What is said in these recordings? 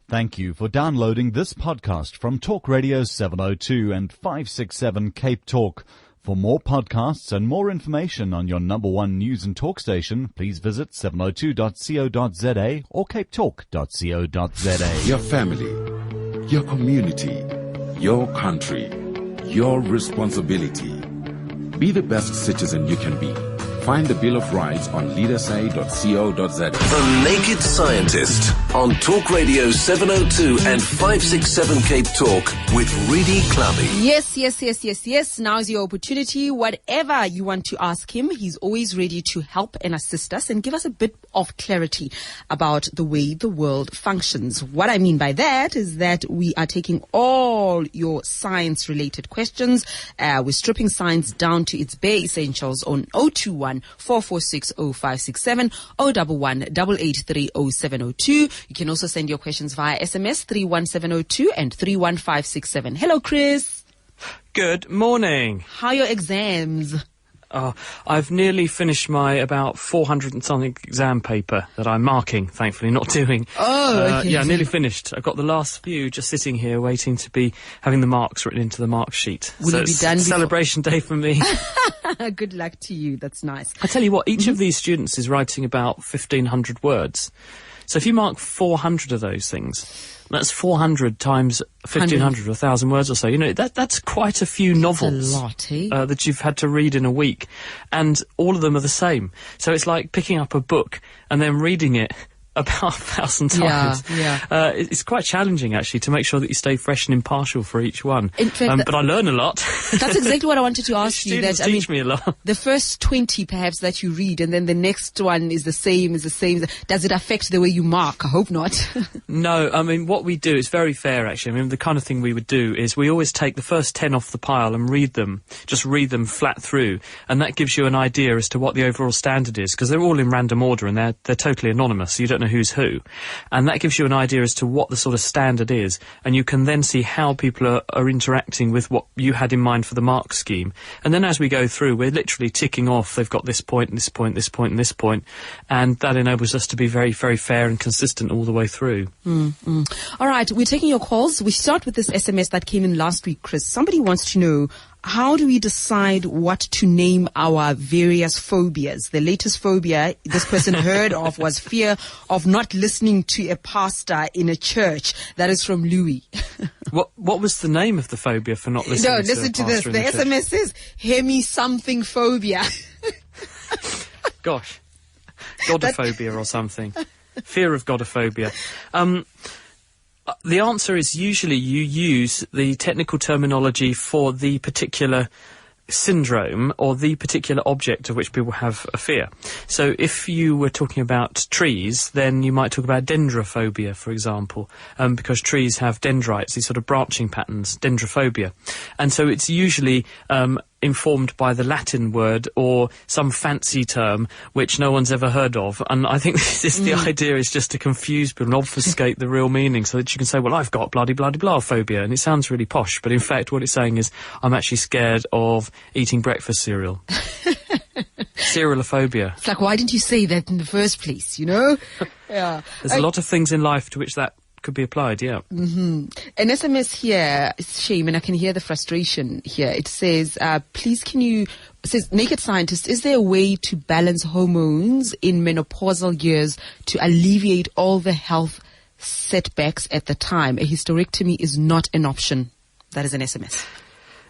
Thank you for downloading this podcast from Talk Radio 702 and 567 Cape Talk. For more podcasts and more information on your number one news and talk station, please visit 702.co.za or capetalk.co.za. Your family, your community, your country, your responsibility. Be the best citizen you can be. Find the Bill of Rights on leadersa.co.za. The Naked Scientist on Talk Radio 702 and 567 Cape Talk with Reedy Clubby. Yes. Now is your opportunity. Whatever you want to ask him, he's always ready to help and assist us and give us a bit of clarity about the way the world functions. What I mean by that is that we are taking all your science-related questions. We're stripping science down to its bare essentials on 021 446 0567 011 883 0702. You can also send your questions via SMS 31702 and 31567. Hello, Chris. Good morning. How are your exams? I've nearly finished my about 400 and something exam paper that I'm marking, thankfully, not doing. Okay. Yeah, nearly finished. I've got the last few just sitting here waiting to be having the marks written into the mark sheet. Will you be done before? Celebration day for me. Good luck to you. That's nice. I tell you what, each of these students is writing about 1,500 words. So if you mark 400 of those things, that's 400 times 1,500 or 1,000 words or so. You know, that's quite a few novels. A lot, eh? That you've had to read in a week. And all of them are the same. So it's like picking up a book and then reading it about 1,000 times. Yeah. It's quite challenging, actually, to make sure that you stay fresh and impartial for each one. In fact, but I learn a lot. That's exactly what I wanted to ask you. Students teach me a lot. The first 20, perhaps, that you read, and then the next one is the same. Does it affect the way you mark? I hope not. No, I mean, what we do is very fair, actually. I mean, the kind of thing we would do is we always take the first 10 off the pile and read them flat through, and that gives you an idea as to what the overall standard is, because they're all in random order and they're totally anonymous, so you don't know who's who. And that gives you an idea as to what the sort of standard is, and you can then see how people are interacting with what you had in mind for the mark scheme. And then as we go through, we're literally ticking off, they've got this point, this point, this point, and this point, and that enables us to be very, very fair and consistent all the way through. All right, we're taking your calls. We start with this SMS that came in last week, Chris. Somebody wants to know, how do we decide what to name our various phobias? The latest phobia this person heard of was fear of not listening to a pastor in a church. That is from Louis. What was the name of the phobia for not listening to a pastor? No, listen to this. The SMS says, hemi something phobia. Gosh. Godophobia or something. Fear of godophobia. The answer is usually you use the technical terminology for the particular syndrome or the particular object of which people have a fear. So if you were talking about trees, then you might talk about dendrophobia, for example, because trees have dendrites, these sort of branching patterns, dendrophobia. And so it's usually informed by the Latin word or some fancy term which no one's ever heard of. And I think this is the idea, is just to confuse people and obfuscate the real meaning so that you can say, well, I've got bloody phobia, and it sounds really posh, but in fact what it's saying is I'm actually scared of eating breakfast cereal. Cerealophobia. It's like, why didn't you say that in the first place, you know? Yeah. There's a lot of things in life to which that could be applied, yeah. An SMS here, it's shame, and I can hear the frustration here. It says, it says, Naked Scientist, is there a way to balance hormones in menopausal years to alleviate all the health setbacks at the time? A hysterectomy is not an option. That is an SMS.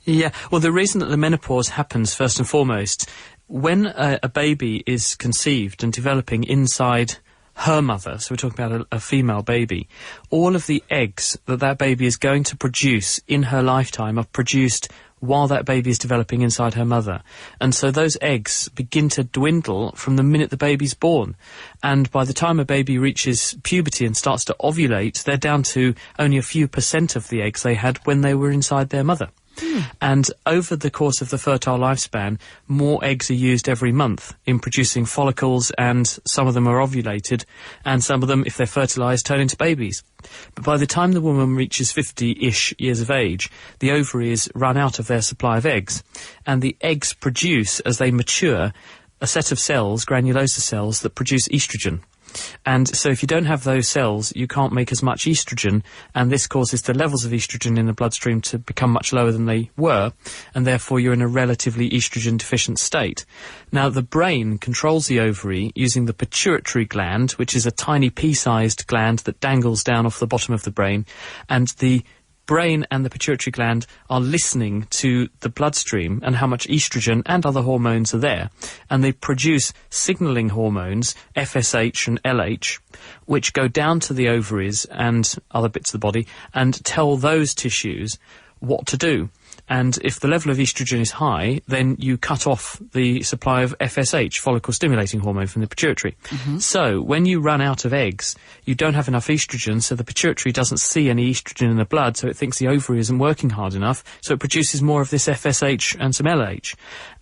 Yeah, well, the reason that the menopause happens, first and foremost, when a baby is conceived and developing inside her mother, so we're talking about a female baby, all of the eggs that baby is going to produce in her lifetime are produced while that baby is developing inside her mother. And so those eggs begin to dwindle from the minute the baby's born. And by the time a baby reaches puberty and starts to ovulate, they're down to only a few % of the eggs they had when they were inside their mother. And over the course of the fertile lifespan, more eggs are used every month in producing follicles, and some of them are ovulated, and some of them, if they're fertilized, turn into babies. But by the time the woman reaches 50-ish years of age, the ovaries run out of their supply of eggs, and the eggs produce, as they mature, a set of cells, granulosa cells, that produce estrogen. And so if you don't have those cells, you can't make as much estrogen, and this causes the levels of estrogen in the bloodstream to become much lower than they were, and therefore you're in a relatively estrogen deficient state. Now, the brain controls the ovary using the pituitary gland, which is a tiny pea-sized gland that dangles down off the bottom of the brain, and the brain and the pituitary gland are listening to the bloodstream and how much estrogen and other hormones are there, and they produce signalling hormones, FSH and LH, which go down to the ovaries and other bits of the body and tell those tissues what to do. And if the level of estrogen is high, then you cut off the supply of FSH, follicle-stimulating hormone, from the pituitary. So when you run out of eggs, you don't have enough estrogen, so the pituitary doesn't see any estrogen in the blood, so it thinks the ovary isn't working hard enough, so it produces more of this FSH and some LH.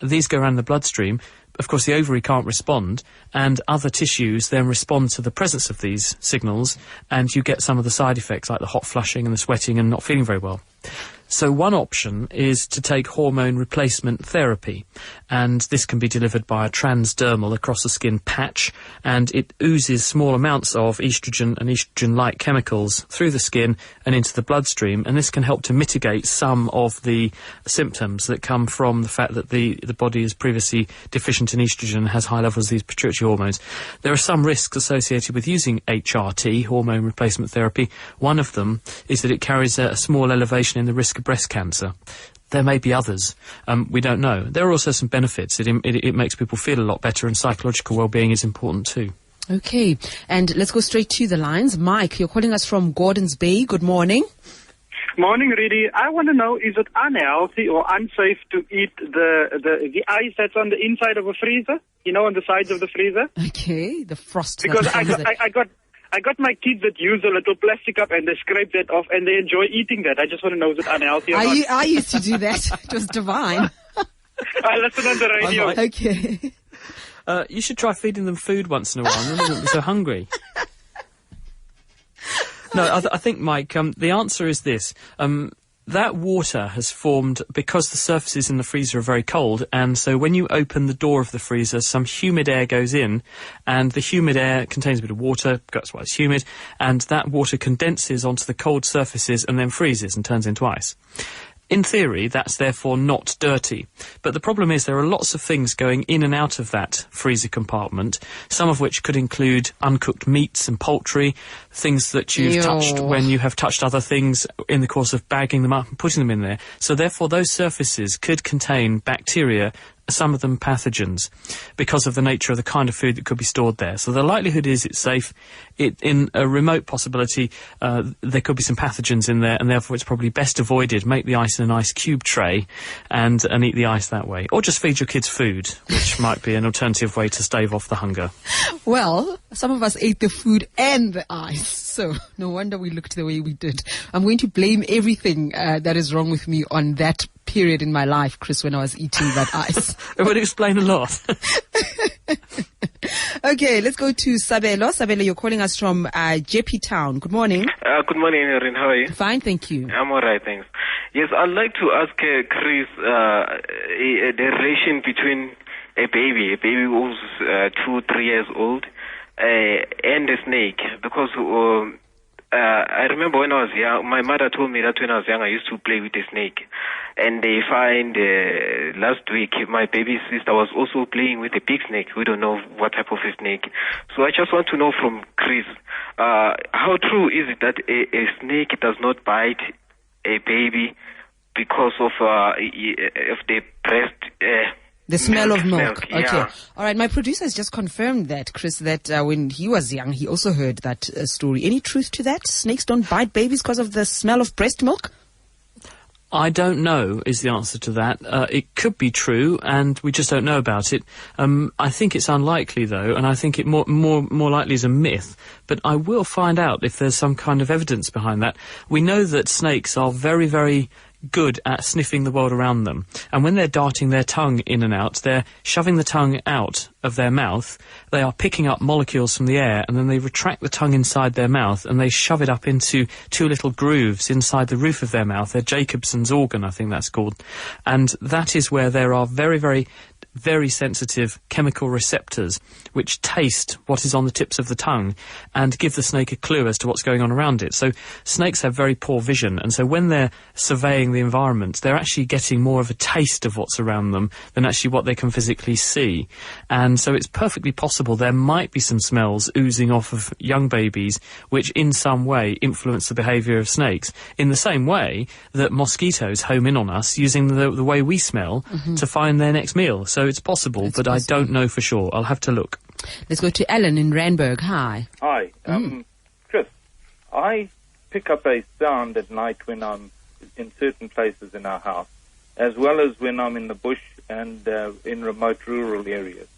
These go around the bloodstream. Of course, the ovary can't respond, and other tissues then respond to the presence of these signals, and you get some of the side effects like the hot flushing and the sweating and not feeling very well. So one option is to take hormone replacement therapy, and this can be delivered by a transdermal across the skin patch, and it oozes small amounts of estrogen and estrogen-like chemicals through the skin and into the bloodstream, and this can help to mitigate some of the symptoms that come from the fact that the body is previously deficient in estrogen and has high levels of these pituitary hormones. There are some risks associated with using HRT, hormone replacement therapy. One of them is that it carries a small elevation in the risk of breast cancer. There may be others. We don't know. There are also some benefits. It makes people feel a lot better, and psychological well-being is important too. Okay, and let's go straight to the lines. Mike, you're calling us from Gordons Bay. Good morning. Morning, Rudy. I want to know, is it unhealthy or unsafe to eat the ice that's on the inside of a freezer? You know, on the sides of the freezer? Okay, the frost. Because I got my kids that use a little plastic cup and they scrape that off and they enjoy eating that. I just want to know, is it unhealthy or not? I used to do that. It was divine. I listen on the radio. Okay. You should try feeding them food once in a while, then they won't be so hungry. No, I think, Mike, the answer is this. That water has formed because the surfaces in the freezer are very cold, and so when you open the door of the freezer, some humid air goes in, and the humid air contains a bit of water, that's why it's humid, and that water condenses onto the cold surfaces and then freezes and turns into ice. In theory, that's therefore not dirty. But the problem is there are lots of things going in and out of that freezer compartment, some of which could include uncooked meats and poultry, things that you've touched when you have touched other things in the course of bagging them up and putting them in there. So therefore those surfaces could contain bacteria, some of them pathogens, because of the nature of the kind of food that could be stored there. So the likelihood is it's safe. In a remote possibility, there could be some pathogens in there, and therefore it's probably best avoided. Make the ice in an ice cube tray and eat the ice that way. Or just feed your kids food, which might be an alternative way to stave off the hunger. Well, some of us ate the food and the ice, so no wonder we looked the way we did. I'm going to blame everything that is wrong with me on that period in my life, Chris, when I was eating that ice. It would explain a lot. Okay, let's go to Sabelo. Sabelo, you're calling us from Jeppe Town. Good morning. Good morning, Erin. How are you? Fine, thank you. I'm all right, thanks. Yes, I'd like to ask Chris the relation between a baby who's 2-3 years old, and a snake, because I remember when I was young, my mother told me that when I was young I used to play with a snake, and they find last week my baby sister was also playing with a big snake. We don't know what type of a snake. So I just want to know from Chris, how true is it that a snake does not bite a baby because of the breast? The smell of milk. Yeah. Okay. All right. My producer has just confirmed that, Chris, that when he was young, he also heard that story. Any truth to that? Snakes don't bite babies because of the smell of breast milk? I don't know is the answer to that. It could be true, and we just don't know about it. I think it's unlikely, though, and I think it more likely is a myth. But I will find out if there's some kind of evidence behind that. We know that snakes are very, very good at sniffing the world around them, and when they're darting their tongue in and out, they're shoving the tongue out of their mouth, they are picking up molecules from the air, and then they retract the tongue inside their mouth and they shove it up into two little grooves inside the roof of their mouth. They're Jacobson's organ, I think that's called, and that is where there are very, very very sensitive chemical receptors which taste what is on the tips of the tongue and give the snake a clue as to what's going on around it. So snakes have very poor vision, and so when they're surveying the environment, they're actually getting more of a taste of what's around them than actually what they can physically see. And so it's perfectly possible there might be some smells oozing off of young babies which in some way influence the behaviour of snakes, in the same way that mosquitoes home in on us using the way we smell to find their next meal. So it's possible, but I don't know for sure. I'll have to look. Let's go to Ellen in Randburg. Hi. Hi. Chris, I pick up a sound at night when I'm in certain places in our house, as well as when I'm in the bush and in remote rural areas.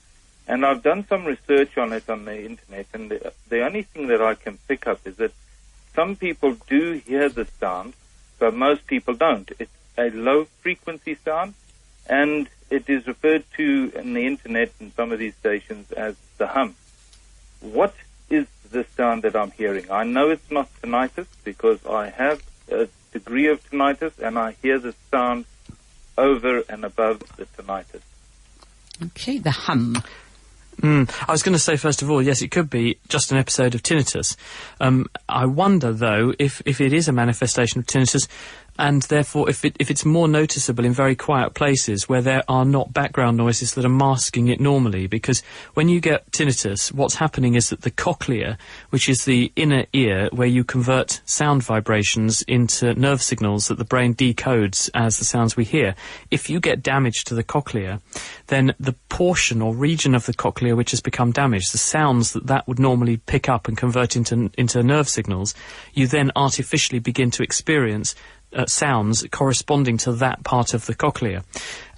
And I've done some research on it on the internet, and the only thing that I can pick up is that some people do hear the sound, but most people don't. It's a low-frequency sound, and it is referred to in the internet and some of these stations as the hum. What is the sound that I'm hearing? I know it's not tinnitus because I have a degree of tinnitus, and I hear the sound over and above the tinnitus. Okay, the hum. I was going to say, first of all, yes, it could be just an episode of tinnitus. I wonder, though, if it is a manifestation of tinnitus, and therefore if it's more noticeable in very quiet places where there are not background noises that are masking it normally. Because when you get tinnitus, what's happening is that the cochlea, which is the inner ear where you convert sound vibrations into nerve signals that the brain decodes as the sounds we hear, if you get damage to the cochlea, then the portion or region of the cochlea which has become damaged, the sounds that would normally pick up and convert into nerve signals, you then artificially begin to experience sounds corresponding to that part of the cochlea.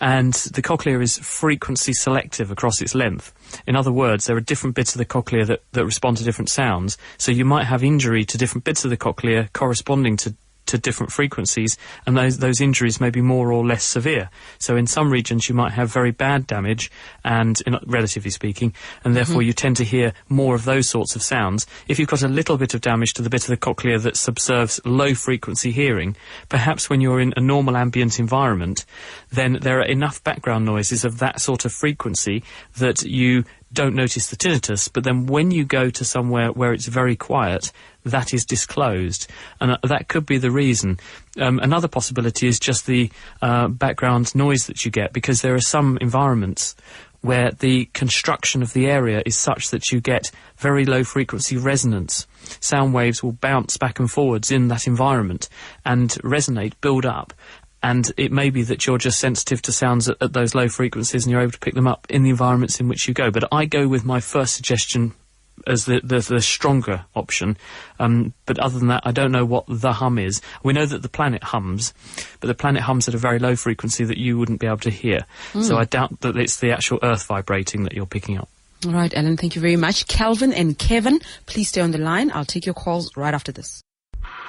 And the cochlea is frequency selective across its length. In other words, there are different bits of the cochlea that respond to different sounds. So you might have injury to different bits of the cochlea corresponding to different frequencies, and those injuries may be more or less severe. So in some regions you might have very bad damage, and relatively speaking, and therefore you tend to hear more of those sorts of sounds. If you've got a little bit of damage to the bit of the cochlea that subserves low frequency hearing, perhaps when you're in a normal ambient environment, then there are enough background noises of that sort of frequency that you don't notice the tinnitus, but then when you go to somewhere where it's very quiet, that is disclosed, and that could be the reason. Another possibility is just the background noise that you get, because there are some environments where the construction of the area is such that you get very low frequency resonance. Sound waves will bounce back and forwards in that environment and resonate, build up. And it may be that you're just sensitive to sounds at those low frequencies and you're able to pick them up in the environments in which you go. But I go with my first suggestion as the stronger option. But other than that, I don't know what the hum is. We know that the planet hums, but the planet hums at a very low frequency that you wouldn't be able to hear. So I doubt that it's the actual Earth vibrating that you're picking up. All right, Ellen, thank you very much. Calvin and Kevin, please stay on the line. I'll take your calls right after this.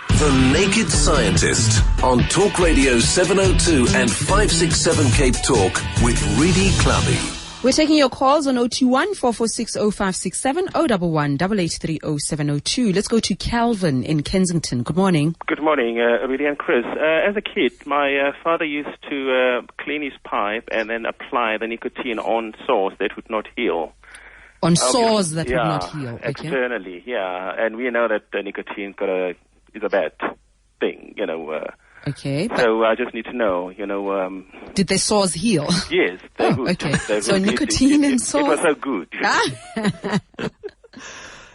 The Naked Scientist on Talk Radio 702 and 567 Cape Talk with Reedy Clubby. We're taking your calls on 021-446-0567, 011-883-0702. Let's go to Calvin in Kensington. Good morning. Good morning, Reedy and Chris. As a kid, my father used to clean his pipe and then apply the nicotine on sores that would not heal. On sores that would not heal. Okay. Externally, yeah. And we know that the nicotine is a bad thing, Okay. So I just need to know, Did the sores heal? Yes, they're good. Okay. They're So good. nicotine and sores? It was so good.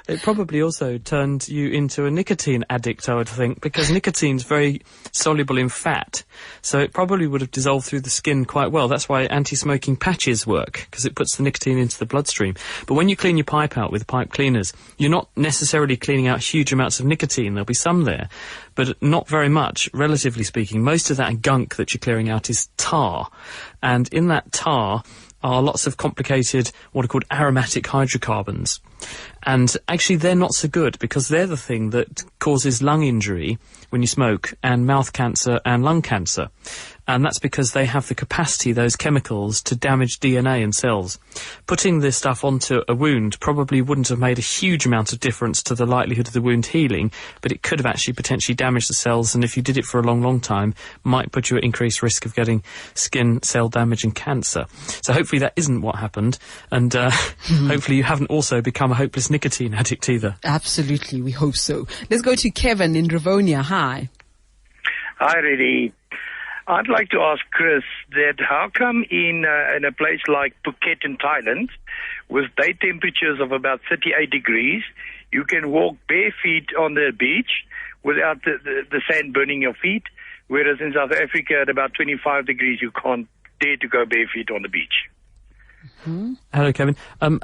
It probably also turned you into a nicotine addict, I would think, because nicotine's very soluble in fat, so it probably would have dissolved through the skin quite well. That's why anti-smoking patches work, because it puts the nicotine into the bloodstream. But when you clean your pipe out with pipe cleaners, you're not necessarily cleaning out huge amounts of nicotine. There'll be some there, but not very much, relatively speaking. Most of that gunk that you're clearing out is tar, and in that tar are lots of complicated, what are called aromatic hydrocarbons. And actually they're not so good, because they're the thing that causes lung injury when you smoke, and mouth cancer and lung cancer. And that's because they have the capacity, those chemicals, to damage DNA and cells. Putting this stuff onto a wound probably wouldn't have made a huge amount of difference to the likelihood of the wound healing, but it could have actually potentially damaged the cells, and if you did it for a long, long time, might put you at increased risk of getting skin cell damage and cancer. So hopefully that isn't what happened, and hopefully you haven't also become a hopeless nicotine addict either. Absolutely, we hope so. Let's go to Kevin in Rivonia. Hi. Hi, Reddy. I'd like to ask Chris that how come in a place like Phuket in Thailand, with day temperatures of about 38 degrees, you can walk bare feet on the beach without the sand burning your feet, whereas in South Africa at about 25 degrees you can't dare to go bare feet on the beach. Hello, Kevin.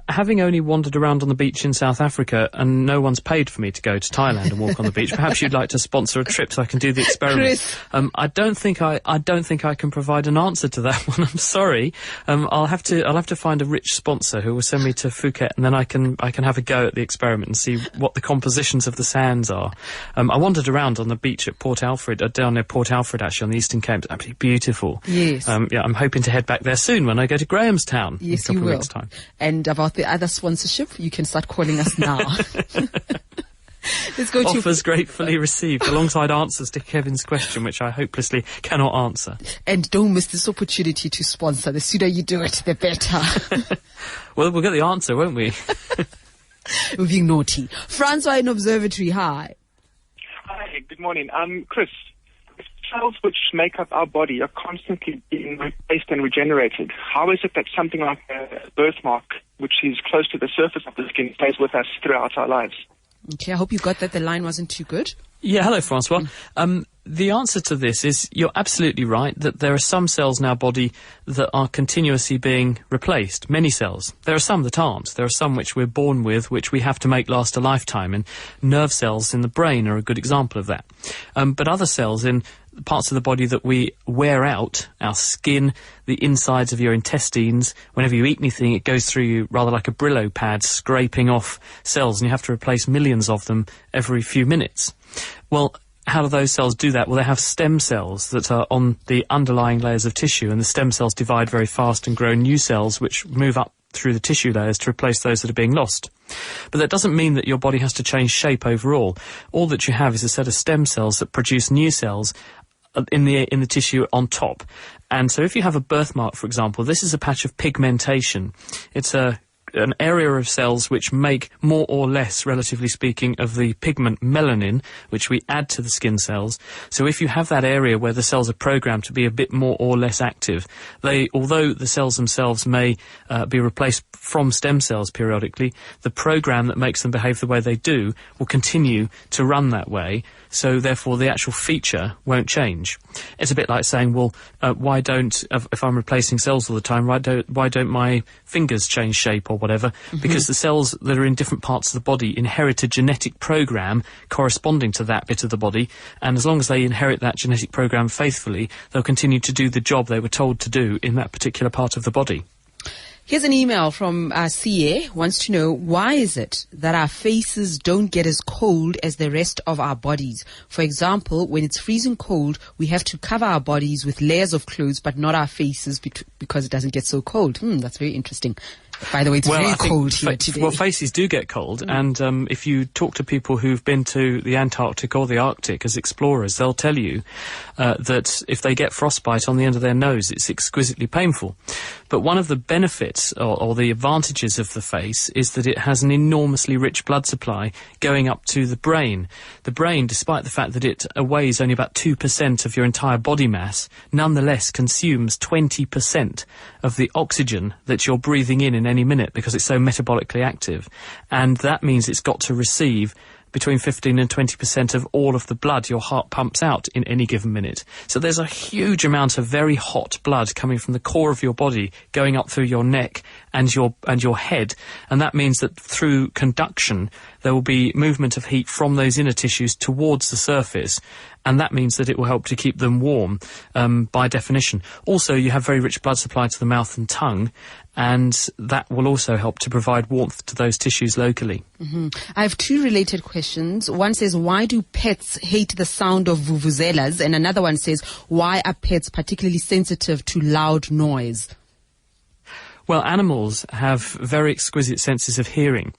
Having only wandered around on the beach in South Africa and no one's paid for me to go to Thailand and walk on the beach, perhaps you'd like to sponsor a trip so I can do the experiment. I don't think I can provide an answer to that one. I'm sorry. I'll have to find a rich sponsor who will send me to Phuket, and then I can have a go at the experiment and see what the compositions of the sands are. I wandered around on the beach at Port Alfred, down near Port Alfred actually, on the Eastern Cape. It's absolutely beautiful. Yes. Yeah, I'm hoping to head back there soon when I go to Grahamstown. Yes, you will. And about the other sponsorship, you can start calling us now. Let's go to offers gratefully received, alongside answers to Kevin's question, which I hopelessly cannot answer. And don't miss this opportunity to sponsor. The sooner you do it, the better. Well, we'll get the answer, won't we? We're being naughty. Francois in Observatory, hi. Hi, good morning. Chris, cells which make up our body are constantly being replaced and regenerated. How is it that something like a birthmark, which is close to the surface of the skin, stays with us throughout our lives? Okay, I hope you got that. The line wasn't too good. Yeah, hello, Francois. The answer to this is you're absolutely right that there are some cells in our body that are continuously being replaced, many cells. There are some that aren't. There are some which we're born with, which we have to make last a lifetime, and nerve cells in the brain are a good example of that. But other cells in parts of the body that we wear out, our skin, the insides of your intestines, whenever you eat anything, it goes through you rather like a Brillo pad, scraping off cells, and you have to replace millions of them every few minutes. Well, how do those cells do that? Well, they have stem cells that are on the underlying layers of tissue, and the stem cells divide very fast and grow new cells which move up through the tissue layers to replace those that are being lost. But that doesn't mean that your body has to change shape overall. All that you have is a set of stem cells that produce new cells in the tissue on top. And so if you have a birthmark, for example, this is a patch of pigmentation. It's an area of cells which make more or less, relatively speaking, of the pigment melanin, which we add to the skin cells. So if you have that area where the cells are programmed to be a bit more or less active, although the cells themselves may be replaced from stem cells periodically, the program that makes them behave the way they do will continue to run that way. So therefore the actual feature won't change. It's a bit like saying, well, why don't, if I'm replacing cells all the time, why don't my fingers change shape or whatever? Because the cells that are in different parts of the body inherit a genetic program corresponding to that bit of the body, and as long as they inherit that genetic program faithfully, they'll continue to do the job they were told to do in that particular part of the body. Here's an email from CA, wants to know, why is it that our faces don't get as cold as the rest of our bodies? For example, when it's freezing cold, we have to cover our bodies with layers of clothes, but not our faces because it doesn't get so cold. That's very interesting. By the way, it's very cold here today. Well, faces do get cold, and if you talk to people who've been to the Antarctic or the Arctic as explorers, they'll tell you that if they get frostbite on the end of their nose, it's exquisitely painful. But one of the benefits or the advantages of the face is that it has an enormously rich blood supply going up to the brain. The brain, despite the fact that it weighs only about 2% of your entire body mass, nonetheless consumes 20% of the oxygen that you're breathing in any minute because it's so metabolically active. And that means it's got to receive between 15 and 20% of all of the blood your heart pumps out in any given minute. So there's a huge amount of very hot blood coming from the core of your body going up through your neck and your head, and that means that through conduction there will be movement of heat from those inner tissues towards the surface, and that means that it will help to keep them warm by definition. Also, you have very rich blood supply to the mouth and tongue, and that will also help to provide warmth to those tissues locally. Mm-hmm. I have two related questions. One says, why do pets hate the sound of vuvuzelas? And another one says, why are pets particularly sensitive to loud noise? Well, animals have very exquisite senses of hearing.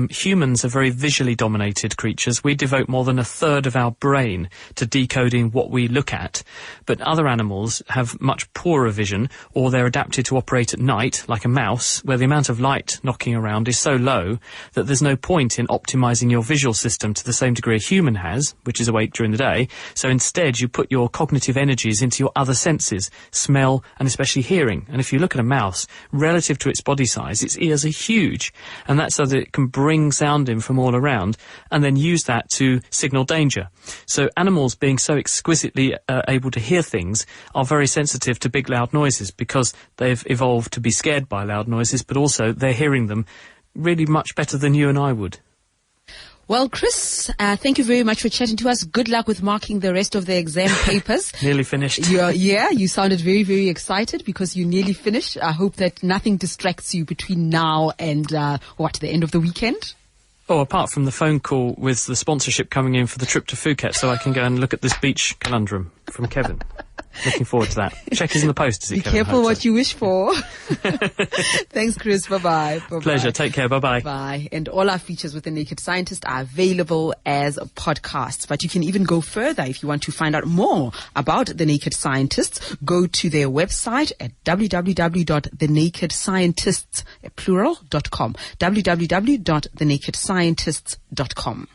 Humans are very visually dominated creatures. We devote more than a third of our brain to decoding what we look at. But other animals have much poorer vision, or they're adapted to operate at night, like a mouse, where the amount of light knocking around is so low that there's no point in optimizing your visual system to the same degree a human has, which is awake during the day. So instead, you put your cognitive energies into your other senses, smell and especially hearing. And if you look at a mouse, relative to its body size, its ears are huge, and that's so that it can bring sound in from all around and then use that to signal danger. So animals, being so exquisitely able to hear things, are very sensitive to big loud noises because they've evolved to be scared by loud noises, but also they're hearing them really much better than you and I would. Well, Chris, thank you very much for chatting to us. Good luck with marking the rest of the exam papers. Nearly finished. You sounded very, very excited because you nearly finished. I hope that nothing distracts you between now and, the end of the weekend? Oh, apart from the phone call with the sponsorship coming in for the trip to Phuket, so I can go and look at this beach conundrum from Kevin. Looking forward to that. Check is in the post, is it, Be Kevin? careful what you wish for. Thanks, Chris. Bye-bye. Pleasure. Take care. Bye-bye. Bye. And all our features with The Naked Scientist are available as podcasts. But you can even go further if you want to find out more about The Naked Scientists. Go to their website at www.thenakedscientists.com. www.thenakedscientists.com.